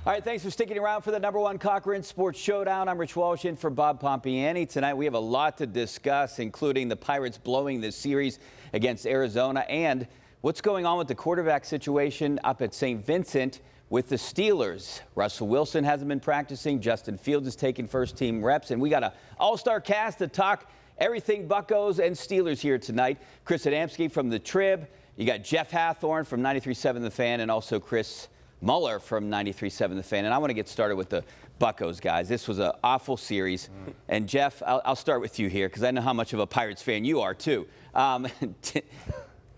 All right, thanks for sticking around for the #1 Cochran Sports Showdown. I'm Rich Walsh in for Bob Pompiani. Tonight we have a lot to discuss, including the Pirates blowing this series against Arizona and what's going on with the quarterback situation up at St. Vincent with the Steelers. Russell Wilson hasn't been practicing. Justin Fields is taking first-team reps, and we got an all-star cast to talk everything Buccos and Steelers here tonight. Chris Adamski from the Trib. You got Jeff Hathhorn from 93.7 The Fan, and also Chris Mueller from 93.7 The Fan. And I want to get started with the Buccos, guys. This was an awful series. And Jeff, I'll start with you here because I know how much of a Pirates fan you are too.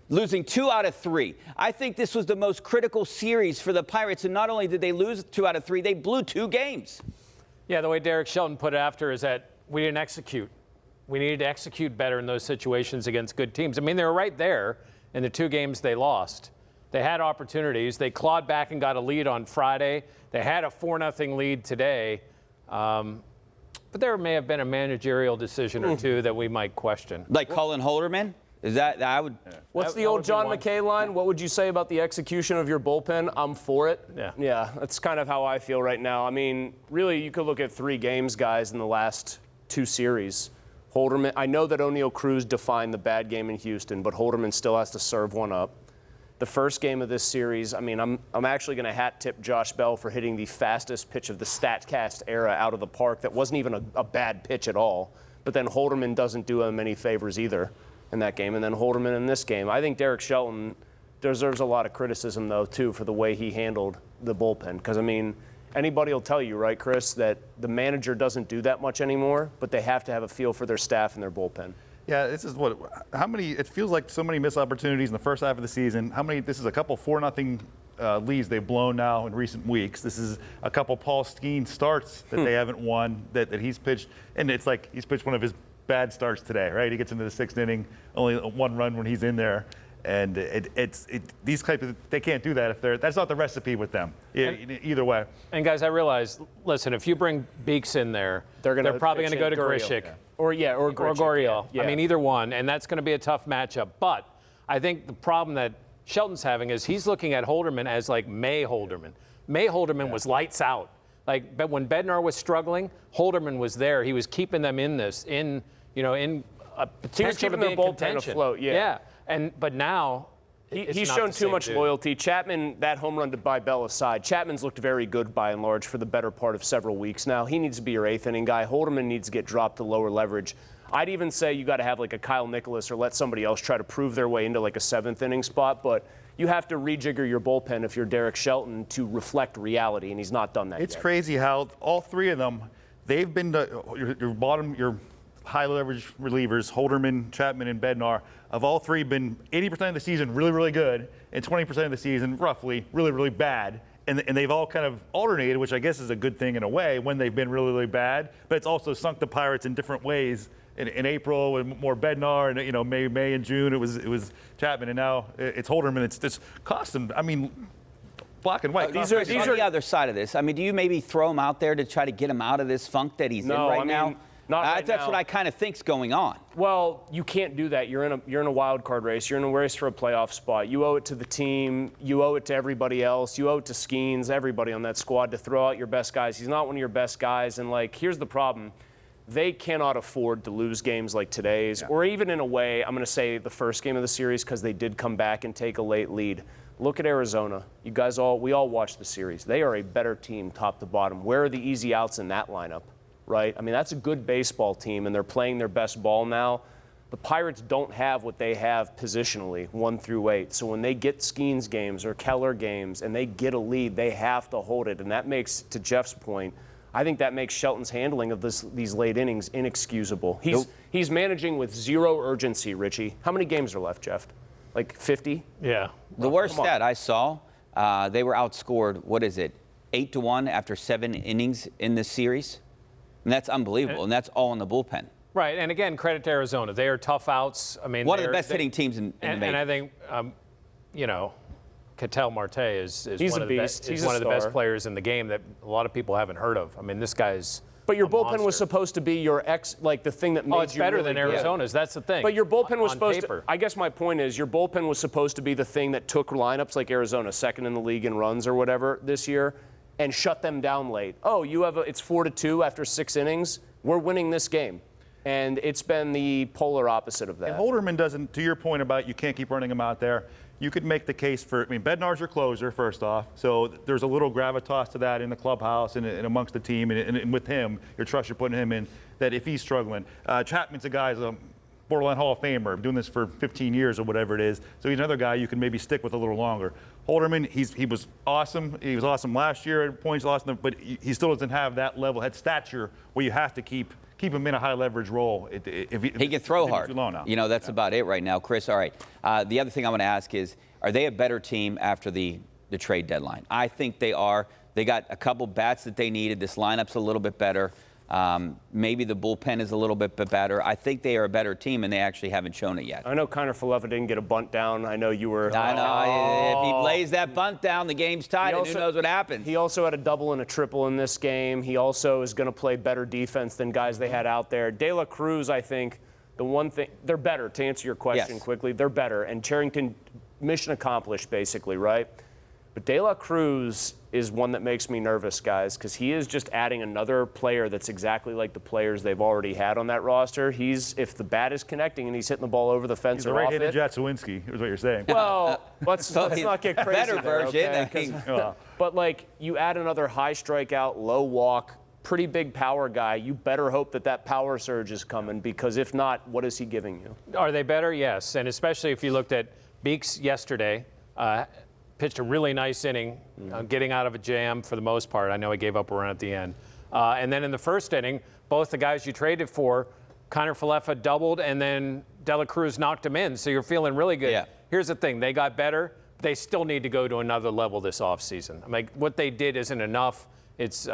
Losing 2 out of 3. I think this was the most critical series for the Pirates. And not only did they lose 2 out of 3, they blew 2 games. Yeah, the way Derek Shelton put it after is that we didn't execute. We needed to execute better in those situations against good teams. I mean, they were right there in the 2 games they lost. They had opportunities. They clawed back and got a lead on Friday. They had a 4-0 lead today. But there may have been a managerial decision or two that we might question. Like Colin Holderman? Is that, I would. What's the old John McKay line? What would you say about the execution of your bullpen? I'm for it. Yeah, that's kind of how I feel right now. I mean, really, you could look at 3 games, guys, in the last 2 series. Holderman, I know that ONeal Cruz defined the bad game in Houston, but Holderman still has to serve one up. The first game of this series, I mean, I'm actually going to hat tip Josh Bell for hitting the fastest pitch of the StatCast era out of the park. That wasn't even a bad pitch at all. But then Holderman doesn't do him any favors either in that game. And then Holderman in this game. I think Derek Shelton deserves a lot of criticism, though, too, for the way he handled the bullpen. Because, I mean, anybody will tell you, right, Chris, that the manager doesn't do that much anymore, but they have to have a feel for their staff and their bullpen. Yeah, this is how many, it feels like so many missed opportunities in the first half of the season. This is a couple 4-0 leads they've blown now in recent weeks. This is a couple Paul Skeens starts that they haven't won, that he's pitched. And it's like he's pitched one of his bad starts today, right? He gets into the 6th inning, only 1 run when he's in there. And these types of, they can't do that that's not the recipe with them, either way. And guys, I realize, listen, if you bring Beeks in there, they're probably going to go to Grishik. Yeah. Or Gurriel. Yeah. I mean, either one, and that's going to be a tough matchup. But I think the problem that Shelton's having is he's looking at Holderman as like May Holderman. May Holderman was lights out. Like, but when Bednar was struggling, Holderman was there. He was keeping them in this, in a potential he was keeping their bullpen afloat. Yeah. But now he's shown too much loyalty. Chapman, that home run by Bell aside, Chapman's looked very good by and large for the better part of several weeks now. He needs to be your 8th inning guy. Holderman needs to get dropped to lower leverage. I'd even say you got to have like a Kyle Nicholas or let somebody else try to prove their way into like a 7th inning spot. But you have to rejigger your bullpen if you're Derek Shelton to reflect reality, and he's not done that yet. It's crazy how all 3 of them, they've been your high leverage relievers, Holderman, Chapman, and Bednar, have all 3 been 80% of the season really, really good, and 20% of the season roughly really, really bad. And they've all kind of alternated, which I guess is a good thing in a way when they've been really, really bad. But it's also sunk the Pirates in different ways. In April, with more Bednar, and May and June, it was Chapman, and now it's Holderman. It's cost them. I mean, black and white. These are the other side of this. I mean, do you maybe throw him out there to try to get him out of this funk that he's in right now? Not right that's now. what I kind of think's going on. Well, you can't do that. You're in a wild card race. You're in a race for a playoff spot. You owe it to the team. You owe it to everybody else. You owe it to Skeens, everybody on that squad, to throw out your best guys. He's not one of your best guys. And here's the problem. They cannot afford to lose games like today's, or even in a way, I'm going to say the first game of the series because they did come back and take a late lead. Look at Arizona. You guys we all watched the series. They are a better team top to bottom. Where are the easy outs in that lineup, right? I mean, that's a good baseball team, and they're playing their best ball now. The Pirates don't have what they have positionally, 1 through 8. So when they get Skeens games or Keller games and they get a lead, they have to hold it. And that makes, to Jeff's point, I think that makes Shelton's handling of these late innings inexcusable. He's managing with 0 urgency, Richie. How many games are left, Jeff? Like 50? Yeah. The worst stat I saw, they were outscored, 8-1 after 7 innings in this series? And that's unbelievable, and that's all in the bullpen. Right, and again, credit to Arizona. They are tough outs. I mean, one of the best hitting teams in the major. And I think, Ketel Marte is he's one a of the beast. best. He's one of the best players in the game that a lot of people haven't heard of. I mean, this guy's. But your bullpen monster. Was supposed to be your the thing that made it's better really than Arizona's. That's the thing. But your bullpen was supposed paper. to. I guess my point is your bullpen was supposed to be the thing that took lineups like Arizona, 2nd in the league in runs or whatever this year, and shut them down late. Oh, it's 4-2 after 6 innings. We're winning this game. And it's been the polar opposite of that. And Holderman doesn't, to your point about you can't keep running him out there, you could make the case for, Bednar's your closer, first off, so there's a little gravitas to that in the clubhouse and amongst the team, and with him, your trust you're putting him in, that if he's struggling. Chapman's a guy, a borderline Hall of Famer, doing this for 15 years or whatever it is, so he's another guy you can maybe stick with a little longer. Holderman, he was awesome. He was awesome last year at points, but he still doesn't have that level, that stature where you have to keep him in a high leverage role. He can throw hard. That's about it right now. Chris, all right. The other thing I want to ask is, are they a better team after the trade deadline? I think they are. They got a couple bats that they needed. This lineup's a little bit better. Maybe the bullpen is a little bit better. I think they are a better team, and they actually haven't shown it yet. I know Connor Faleva didn't get a bunt down. I know you were. I know. If he lays that bunt down, the game's tied, and who knows what happens. He also had a double and a triple in this game. He also is going to play better defense than guys they had out there. De La Cruz, I think, the one thing, they're better, to answer your question quickly. They're better. And Cherington, mission accomplished, basically, right? But De La Cruz is one that makes me nervous, guys, because he is just adding another player that's exactly like the players they've already had on that roster. If the bat is connecting and he's hitting the ball over the fence or off it. He's a right-handed Jatsowinski, is what you're saying. Well, let's not get crazy better there, version. Okay? But, you add another high strikeout, low walk, pretty big power guy, you better hope that power surge is coming, because if not, what is he giving you? Are they better? Yes, and especially if you looked at Beeks yesterday, pitched a really nice inning, getting out of a jam for the most part. I know he gave up a run at the end. And then in the first inning, both the guys you traded for, Connor Faleva doubled, and then De La Cruz knocked him in, so you're feeling really good. Yeah. Here's the thing. They got better. They still need to go to another level this offseason. What they did isn't enough. It's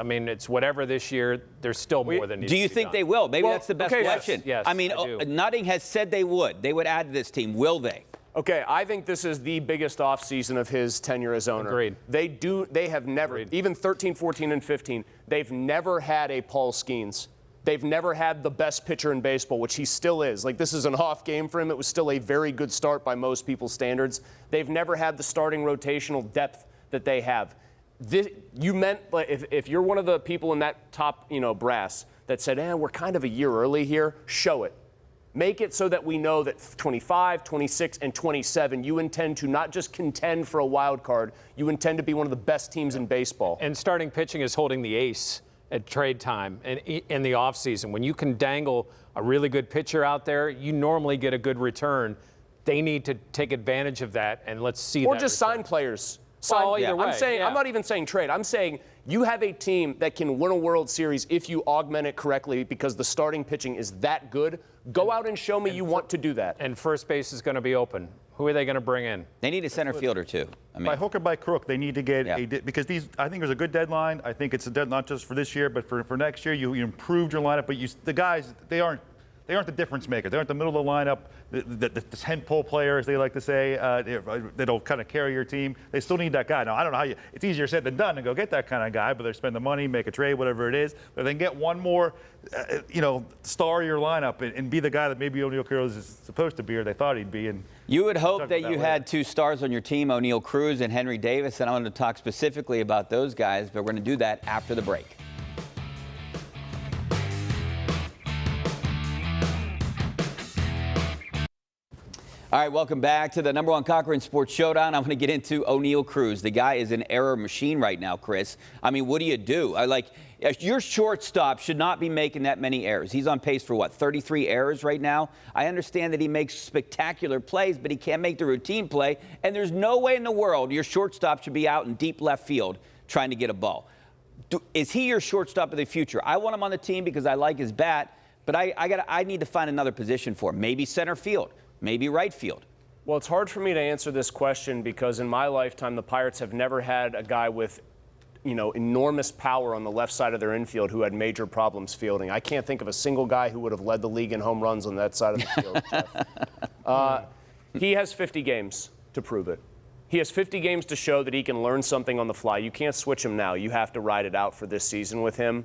whatever this year. There's still more than needs to be done. Do you think they will? Maybe that's the best question. Yes, Nutting has said they would. They would add to this team. Will they? Okay, I think this is the biggest offseason of his tenure as owner. Agreed. They have never, even 13, 14, and 15, they've never had a Paul Skeens. They've never had the best pitcher in baseball, which he still is. This is an off game for him. It was still a very good start by most people's standards. They've never had the starting rotational depth that they have. If you're one of the people in that top, brass that said, we're kind of a year early here, show it. Make it so that we know that 25, 26, and 27, you intend to not just contend for a wild card, you intend to be one of the best teams in baseball. And starting pitching is holding the ace at trade time and in the offseason. When you can dangle a really good pitcher out there, you normally get a good return. They need to take advantage of that, and let's see that. Or just sign players. Either way. I'm not even saying trade. I'm saying you have a team that can win a World Series if you augment it correctly, because the starting pitching is that good. Go out and show me you want to do that. And first base is going to be open. Who are they going to bring in? They need a center fielder too. By hook or by crook, they need to get because I think there's a good deadline. I think it's a deadline not just for this year, but for next year. You improved your lineup, but the guys, they aren't the difference maker. They aren't the middle of the lineup, the tentpole player, as they like to say, that'll kind of carry your team. They still need that guy. Now, I don't know how it's easier said than done to go get that kind of guy, but they spend the money, make a trade, whatever it is. But then get one more, star of your lineup and be the guy that maybe ONeal Cruz is supposed to be, or they thought he'd be. And you would hope that you had 2 stars on your team, ONeal Cruz and Henry Davis, and I want to talk specifically about those guys, but we're going to do that after the break. All right, welcome back to the #1 Cochran Sports Showdown. I'm going to get into ONeal Cruz. The guy is an error machine right now, Chris. What do you do? Your shortstop should not be making that many errors. He's on pace for 33 errors right now. I understand that he makes spectacular plays, but he can't make the routine play. And there's no way in the world your shortstop should be out in deep left field trying to get a ball. Is he your shortstop of the future? I want him on the team because I like his bat, but I need to find another position for him. Maybe center field. Maybe right field. Well, it's hard for me to answer this question because in my lifetime, the Pirates have never had a guy with, enormous power on the left side of their infield who had major problems fielding. I can't think of a single guy who would have led the league in home runs on that side of the field, Jeff. He has 50 games to prove it. He has 50 games to show that he can learn something on the fly. You can't switch him now. You have to ride it out for this season with him.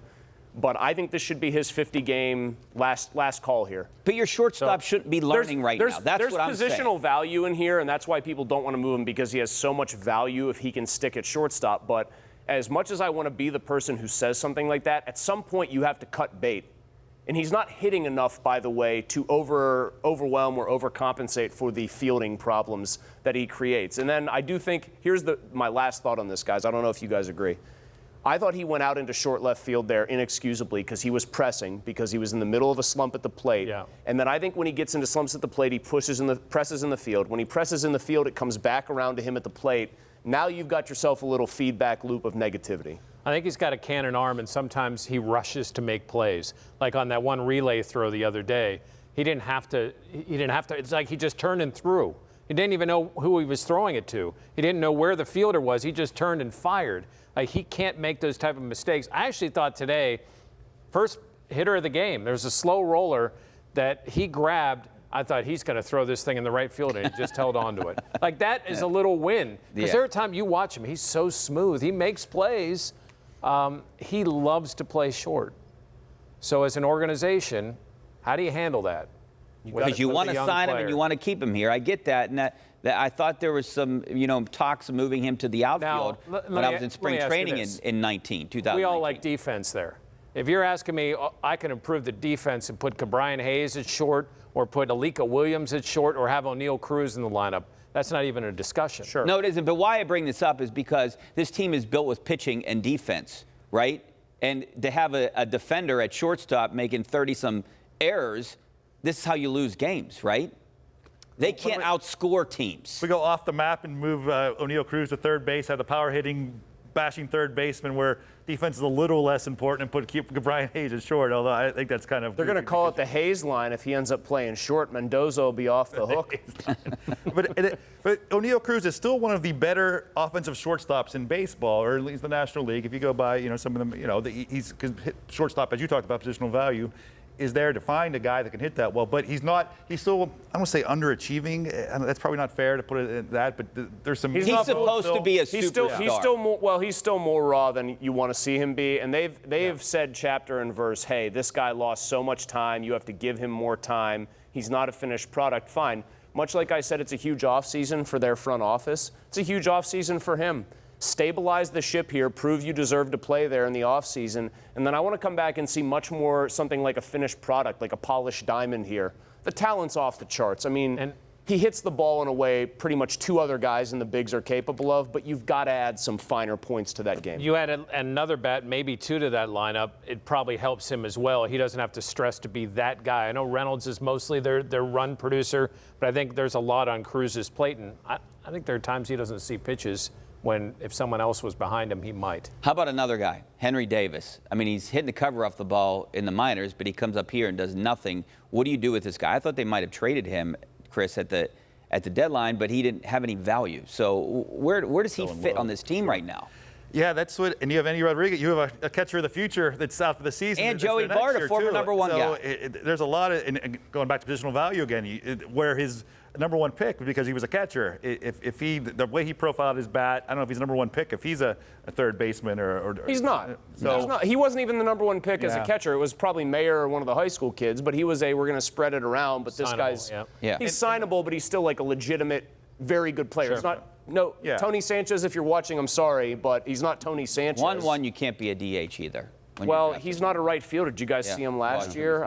But I think this should be his 50-game last call here. But your shortstop shouldn't be learning right now. That's what I'm saying. There's positional value in here, and that's why people don't want to move him, because he has so much value if he can stick at shortstop. But as much as I want to be the person who says something like that, at some point you have to cut bait. And he's not hitting enough, by the way, to overwhelm or overcompensate for the fielding problems that he creates. And then I do think, here's my last thought on this, guys. I don't know if you guys agree. I thought he went out into short left field there inexcusably because he was pressing, because he was in the middle of a slump at the plate. Yeah. And then I think when he gets into slumps at the plate, he presses in the field. When he presses in the field, it comes back around to him at the plate. Now you've got yourself a little feedback loop of negativity. I think he's got a cannon arm, and sometimes he rushes to make plays. Like on that one relay throw the other day, he didn't have to. It's like he just turned and threw. He didn't even know who he was throwing it to. He didn't know where the fielder was. He just turned and fired. Like, he can't make those type of mistakes. I actually thought today, first hitter of the game, there's a slow roller that he grabbed. I thought he's going to throw this thing in the right field, and he just held on to it. Like, that is a little win. Because every time you watch him, he's so smooth. He makes plays. He loves to play short. So as an organization, how do you handle that? Because you want to sign him and you want to keep him here. I get that. And that I thought there was some, talks of moving him to the outfield when I was in spring training in 2019. We all like defense there. If you're asking me, I can improve the defense and put Brian Hayes at short, or put Alika Williams at short, or have ONeal Cruz in the lineup. That's not even a discussion. Sure. No, it isn't. But why I bring this up is because this team is built with pitching and defense, right? And to have a defender at shortstop making 30-some errors, this is how you lose games, right? They can't outscore teams. We go off the map and move ONeal Cruz to third base, have the power hitting, bashing third baseman where defense is a little less important, and keep Brian Hayes at short, although I think that's kind of... They're going to call it the Hayes line if he ends up playing short. Mendoza will be off the hook. but ONeal Cruz is still one of the better offensive shortstops in baseball, or at least the National League. If you go by, some of them, he's shortstop, as you talked about, positional value, is there to find a guy that can hit that well, but he's still, I don't want to say underachieving. That's probably not fair to put it in that, but there's some. He's supposed to be a superstar. He's still more raw than you want to see him be, and they've said chapter and verse, hey, this guy lost so much time, you have to give him more time. He's not a finished product. Fine. Much like I said, it's a huge offseason for their front office. It's a huge offseason for him. Stabilize the ship here, prove you deserve to play there in the offseason, and then I want to come back and see much more something like a finished product, like a polished diamond here. The talent's off the charts. I mean, he hits the ball in a way pretty much two other guys in the bigs are capable of, but you've got to add some finer points to that game. You add another bat, maybe two to that lineup, it probably helps him as well. He doesn't have to stress to be that guy. I know Reynolds is mostly their run producer, but I think there's a lot on Cruz's plate, and I think there are times he doesn't see pitches when if someone else was behind him, he might. How about another guy, Henry Davis? I mean, he's hitting the cover off the ball in the minors, but he comes up here and does nothing. What do you do with this guy? I thought they might have traded him, Chris, at the deadline, but he didn't have any value. So where does he fit on this team right now? Yeah, that's what. And you have Andy Rodriguez. You have a catcher of the future that's out for the season. And Joey Bart, a former number one guy. There's a lot of, and going back to positional value again, where his number one pick because he was a catcher. If the way he profiled his bat, I don't know if he's a number one pick. If he's a third baseman or he's not. So he's not. He wasn't even the number one pick as a catcher. It was probably Mayer or one of the high school kids. But he was we're going to spread it around. But this guy's he's signable, but he's still like a legitimate, very good player. Sure. It's not. No, Tony Sanchez, if you're watching, I'm sorry, but he's not Tony Sanchez. 1-1, you can't be a DH either. Well, he's not a right fielder. Did you guys see him last year?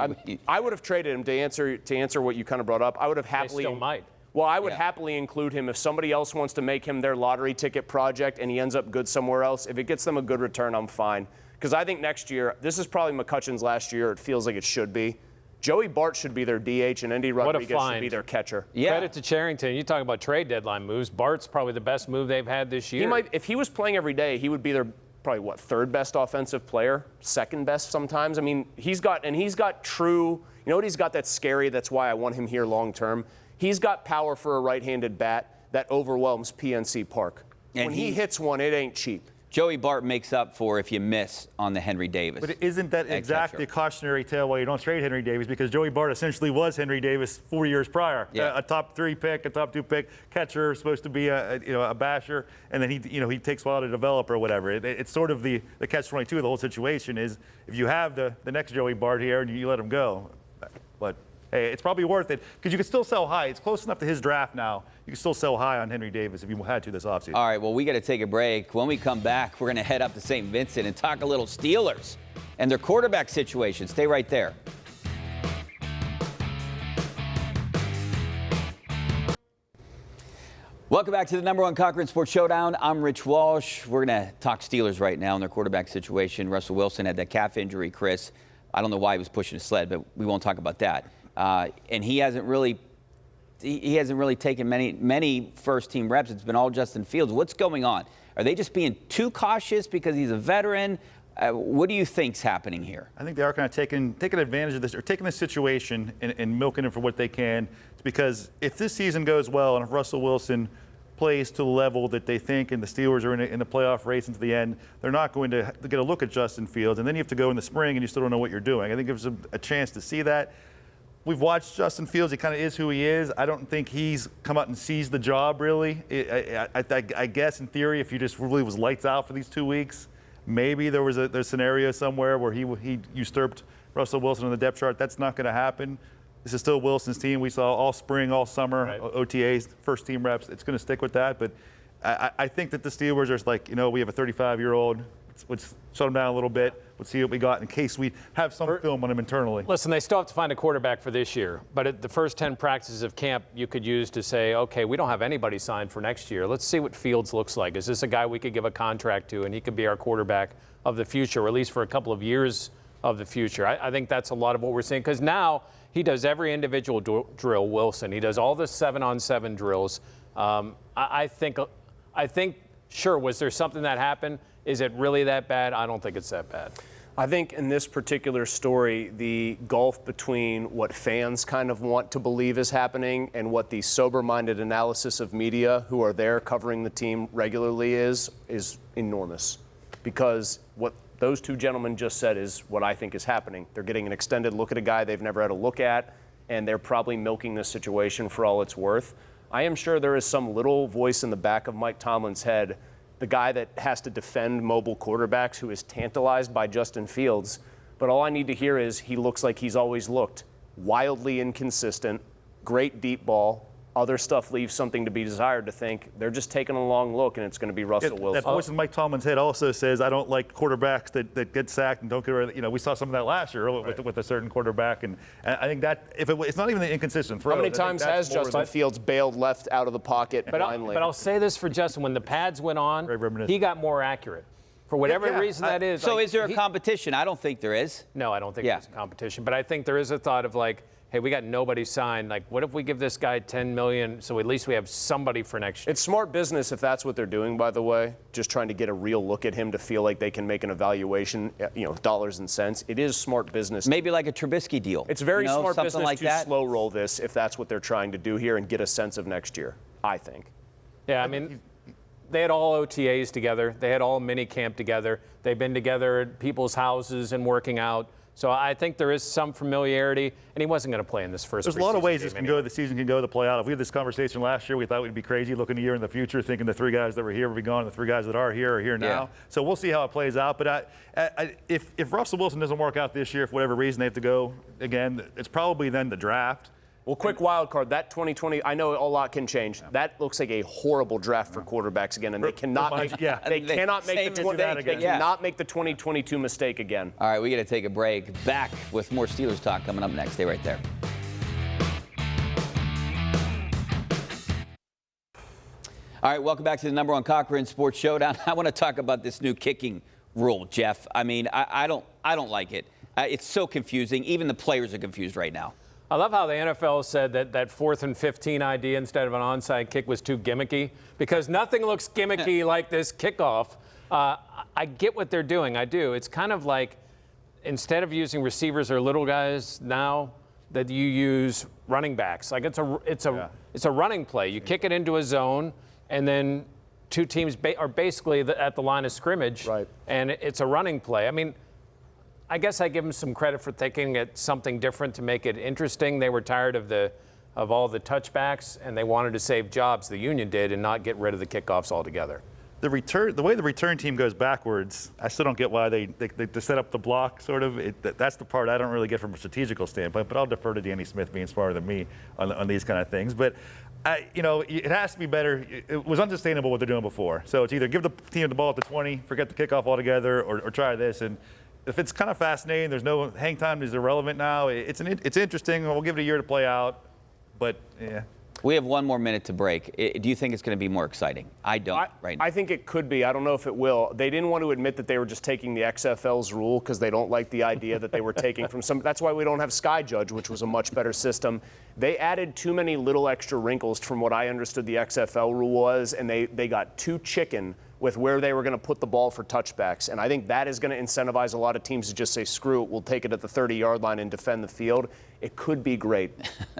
I would have traded him to answer what you kind of brought up. I would have happily. They still might. Well, I would happily include him if somebody else wants to make him their lottery ticket project and he ends up good somewhere else. If it gets them a good return, I'm fine. Because I think next year, this is probably McCutcheon's last year. It feels like it should be. Joey Bart should be their DH, and Andy Rodriguez should be their catcher. Yeah. Credit to Charrington. You talk about trade deadline moves. Bart's probably the best move they've had this year. He might, if he was playing every day, he would be their probably third best offensive player, second best sometimes. I mean, he's got true. You know what he's got that's scary. That's why I want him here long term. He's got power for a right-handed bat that overwhelms PNC Park. And when he hits one, it ain't cheap. Joey Bart makes up for if you miss on the Henry Davis. But isn't that exactly a cautionary tale why you don't trade Henry Davis? Because Joey Bart essentially was Henry Davis 4 years prior. A top 3 pick, a top 2 pick, catcher, supposed to be a basher, and then he takes a while to develop or whatever. It's sort of the catch-22 of the whole situation is if you have the next Joey Bart here and you let him go, but hey, it's probably worth it because you can still sell high. It's close enough to his draft now. You can still sell high on Henry Davis if you had to this offseason. All right, well, we got to take a break. When we come back, we're going to head up to St. Vincent and talk a little Steelers and their quarterback situation. Stay right there. Welcome back to the #1 Cochran Sports Showdown. I'm Rich Walsh. We're going to talk Steelers right now and their quarterback situation. Russell Wilson had that calf injury, Chris. I don't know why he was pushing his sled, but we won't talk about that. And he hasn't really taken many first-team reps. It's been all Justin Fields. What's going on? Are they just being too cautious because he's a veteran? What do you think's happening here? I think they are kind of taking advantage of this, or taking this situation and milking it for what they can. It's because if this season goes well and if Russell Wilson plays to the level that they think and the Steelers are in the playoff race into the end, they're not going to get a look at Justin Fields. And then you have to go in the spring and you still don't know what you're doing. I think it gives them a chance to see that. We've watched Justin Fields. He kind of is who he is. I don't think he's come out and seized the job, really. I guess, in theory, if he just really was lights out for these 2 weeks, maybe there's a scenario somewhere where he usurped Russell Wilson on the depth chart. That's not going to happen. This is still Wilson's team. We saw all spring, all summer, right. OTAs, first team reps. It's going to stick with that. But I think that the Steelers are like, we have a 35-year-old. Let's shut him down a little bit. Let's see what we got in case we have some film on him internally. Listen, they still have to find a quarterback for this year. But at the first 10 practices of camp, you could use to say, okay, we don't have anybody signed for next year. Let's see what Fields looks like. Is this a guy we could give a contract to and he could be our quarterback of the future, or at least for a couple of years of the future? I think that's a lot of what we're seeing, because now he does every individual drill, Wilson. He does all the 7-on-7 drills. I think, sure, was there something that happened? Is it really that bad? I don't think it's that bad. I think in this particular story, the gulf between what fans kind of want to believe is happening and what the sober-minded analysis of media who are there covering the team regularly is enormous. Because what those two gentlemen just said is what I think is happening. They're getting an extended look at a guy they've never had a look at, and they're probably milking this situation for all it's worth. I am sure there is some little voice in the back of Mike Tomlin's head, the guy that has to defend mobile quarterbacks, who is tantalized by Justin Fields. But all I need to hear is he looks like he's always looked. Wildly inconsistent, great deep ball. Other stuff leaves something to be desired, to think they're just taking a long look and it's going to be Russell Wilson. That voice in Mike Tomlin's head also says, I don't like quarterbacks that get sacked and don't get rid of, we saw some of that last year with a certain quarterback. And I think that it's not even the inconsistent throw. How many times has Justin Fields bailed left out of the pocket blindly? But I'll say this for Justin, when the pads went on, he got more accurate. For whatever reason that is. So is there a competition? I don't think there is. No, I don't think there's a competition. But I think there is a thought of like, hey, we got nobody signed. Like, what if we give this guy $10 million so at least we have somebody for next year? It's smart business if that's what they're doing, by the way, just trying to get a real look at him to feel like they can make an evaluation, dollars and cents. It is smart business. Maybe like a Trubisky deal. It's very smart business like to slow roll this if that's what they're trying to do here and get a sense of next year, I think. Yeah, I mean, they had all OTAs together. They had all mini camp together. They've been together at people's houses and working out. So I think there is some familiarity, and he wasn't going to play in this first. There's a lot of ways this can go. The season can go. The play out. If we had this conversation last year, we thought we'd be crazy looking a year in the future, thinking the 3 guys that were here would be gone, and the 3 guys that are here now. Yeah. So we'll see how it plays out. But if Russell Wilson doesn't work out this year for whatever reason, they have to go again. It's probably then the draft. Well, quick wild card, that 2020, I know a lot can change. That looks like a horrible draft for quarterbacks again, and they cannot make the 2022 mistake again. All right, we got to take a break. Back with more Steelers talk coming up next. Stay right there. All right, welcome back to the #1 Cochran Sports Showdown. I want to talk about this new kicking rule, Jeff. I mean, I don't like it. It's so confusing. Even the players are confused right now. I love how the NFL said that 4th and 15 idea instead of an onside kick was too gimmicky, because nothing looks gimmicky like this kickoff. I get what they're doing. I do. It's kind of like instead of using receivers or little guys now, that you use running backs. Like it's a running play. You kick it into a zone, and then 2 teams are basically at the line of scrimmage, right. And it's a running play. I mean, I guess I give them some credit for thinking it something different to make it interesting. They were tired of all the touchbacks, and they wanted to save jobs, the union did, and not get rid of the kickoffs altogether. the way the return team goes backwards, I still don't get why they set up the block sort of. That's the part I don't really get from a strategical standpoint, but I'll defer to Danny Smith being smarter than me on these kind of things. But, it has to be better. It was unsustainable what they're doing before. So it's either give the team the ball at the 20, forget the kickoff altogether, or try this. And if it's kind of fascinating, there's no hang time is irrelevant now. It's interesting. We'll give it a year to play out, but yeah. We have one more minute to break. Do you think it's going to be more exciting? I don't right now. I think it could be. I don't know if it will. They didn't want to admit that they were just taking the XFL's rule because they don't like the idea that they were taking from some. That's why we don't have Sky Judge, which was a much better system. They added too many little extra wrinkles from what I understood the XFL rule was, and they got too chicken with where they were going to put the ball for touchbacks. And I think that is going to incentivize a lot of teams to just say, screw it, we'll take it at the 30-yard line and defend the field. It could be great.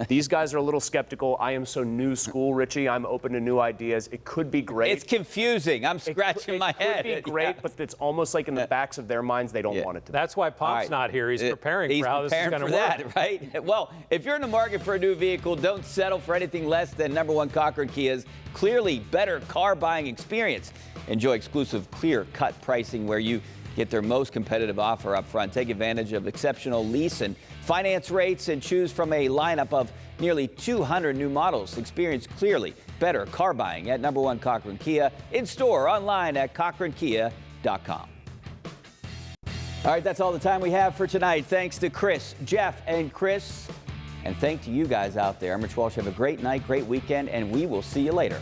These guys are a little skeptical. I am so new school, Richie. I'm open to new ideas. It could be great. It's confusing. I'm scratching my head. It could be great, but it's almost like in the backs of their minds, they don't want it to be. That's why Pop's not here. He's preparing for how this is going to work. That, right? Well, if you're in the market for a new vehicle, don't settle for anything less than #1 Cochran Kia's clearly better car buying experience. Enjoy exclusive clear-cut pricing where you get their most competitive offer up front. Take advantage of exceptional lease and finance rates and choose from a lineup of nearly 200 new models. Experience clearly better car buying at #1 Cochran Kia, in store, online at cochrankia.com. All right, that's all the time we have for tonight. Thanks to Chris, Jeff, and Chris. And thank to you guys out there. I'm Rich Walsh. Have a great night, great weekend, and we will see you later.